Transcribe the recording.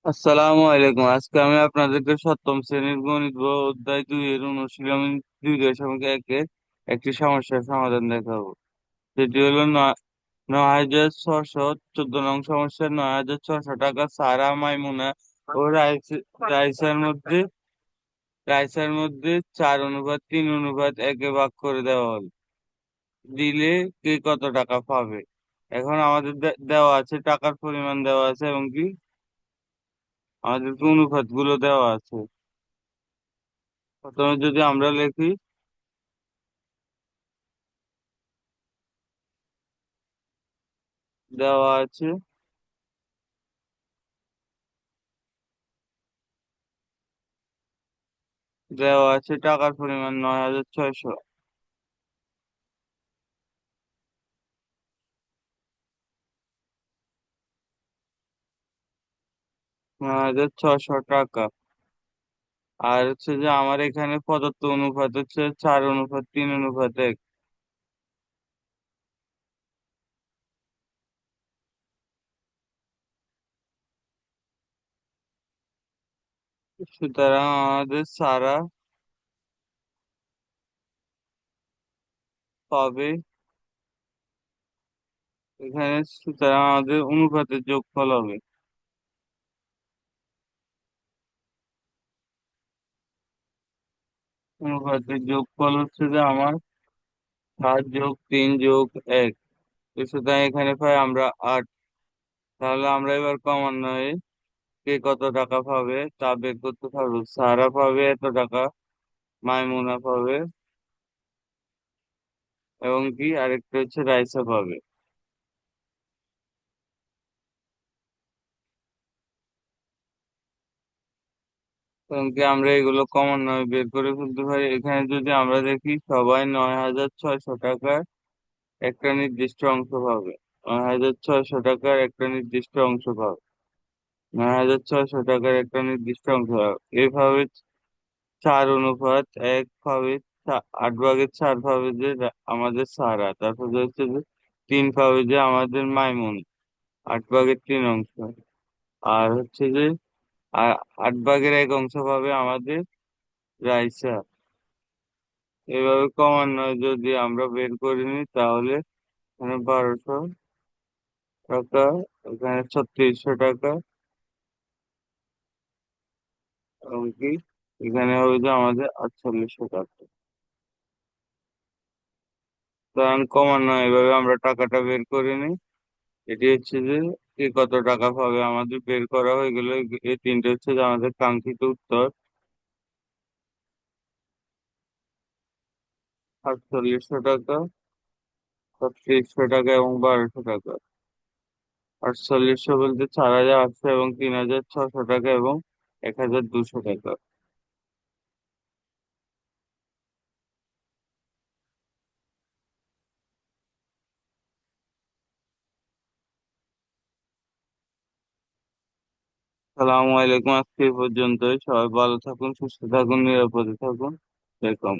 আসসালামু আলাইকুম। আজকে আমি আপনাদেরকে সপ্তম শ্রেণীর গণিত বই অধ্যায় 2 এর অনুশীলনী 2.1 একটি সমস্যার সমাধান দেখাবো। সেটি হলো 9,614 নং সমস্যা। 9,600 টাকা সারা, মাইমুনা ও রাইসার মধ্যে 4:3:1 ভাগ করে দেওয়া হলো। দিলে কে কত টাকা পাবে? এখন আমাদের দেওয়া আছে, টাকার পরিমাণ দেওয়া আছে এবং কি আমাদেরকে অনুপাত গুলো দেওয়া আছে। প্রথমে যদি আমরা লিখি, দেওয়া আছে টাকার পরিমাণ 9,600। 9,600 টাকা। আর হচ্ছে যে আমার এখানে প্রদত্ত অনুপাত হচ্ছে 4:3:1। সুতরাং আমাদের সারা পাবে এখানে, সুতরাং আমাদের অনুপাতের যোগফল হবে। অনুপাতের যোগফল হচ্ছে যে আমার 7+3+1। সুতরাং এখানে পাই আমরা 8। তাহলে আমরা এবার ক্রমান্বয়ে কে কত টাকা পাবে তা বের করতে পারবো। সারা পাবে এত টাকা, মাইমুনা পাবে এবং কি আরেকটা হচ্ছে রাইসা পাবে। এবং কি আমরা এগুলো ক্রমান্বয়ে বের করে ফেলতে পারি। এখানে যদি আমরা দেখি, সবাই 9,600 টাকার একটা নির্দিষ্ট অংশ পাবে। 9,600 টাকার একটা নির্দিষ্ট অংশ পাবে। 9,600 টাকার একটা নির্দিষ্ট অংশ পাবে। এভাবে 4:1 পাবে। 8/4 পাবে যে আমাদের সারা। তারপর হচ্ছে যে 3 পাবে যে আমাদের মাইমুন, 8/3 অংশ। আর হচ্ছে যে আ- 8/1 অংশ পাবে আমাদের রাইসা। এভাবে ক্রমান্বয়ে যদি আমরা বের করে নিই, তাহলে এখানে 1,200 টাকা, এখানে 3,600 টাকা এবং কি এখানে হবে যে আমাদের 4,800 টাকা। কারণ ক্রমান্বয়ে এভাবে আমরা টাকাটা বের করে নিই। এটি হচ্ছে যে কে কত টাকা পাবে আমাদের বের করা হয়ে গেলে, এই তিনটে হচ্ছে যে আমাদের কাঙ্ক্ষিত উত্তর। 4,800 টাকা, 3,600 টাকা এবং 1,200 টাকা। 4,800 বলতে 4,800 এবং 3,600 টাকা এবং 1,200 টাকা। সালামু আলাইকুম। আজকে এই পর্যন্তই। সবাই ভালো থাকুন, সুস্থ থাকুন, নিরাপদে থাকুন। ওয়েলকাম।